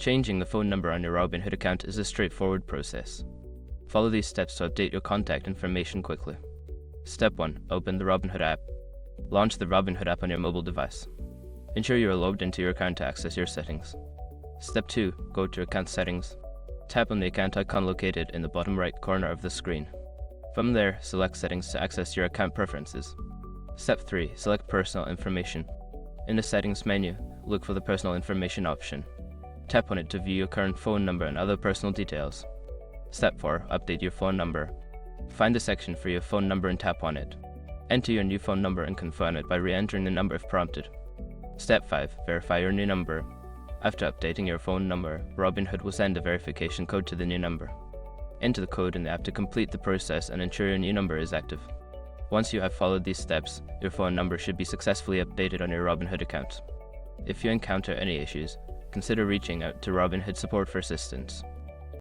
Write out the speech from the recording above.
Changing the phone number on your Robinhood account is a straightforward process. Follow these steps to update your contact information quickly. Step 1. Open the Robinhood app. Launch the Robinhood app on your mobile device. Ensure you are logged into your account to access your settings. Step 2. Go to Account Settings. Tap on the account icon located in the bottom right corner of the screen. From there, select Settings to access your account preferences. Step 3. Select Personal Information. In the Settings menu, look for the Personal Information option. Tap on it to view your current phone number and other personal details. Step 4. Update your phone number. Find the section for your phone number and tap on it. Enter your new phone number and confirm it by re-entering the number if prompted. Step 5. Verify your new number. After updating your phone number, Robinhood will send a verification code to the new number. Enter the code in the app to complete the process and ensure your new number is active. Once you have followed these steps, your phone number should be successfully updated on your Robinhood account. If you encounter any issues, consider reaching out to Robinhood support for assistance.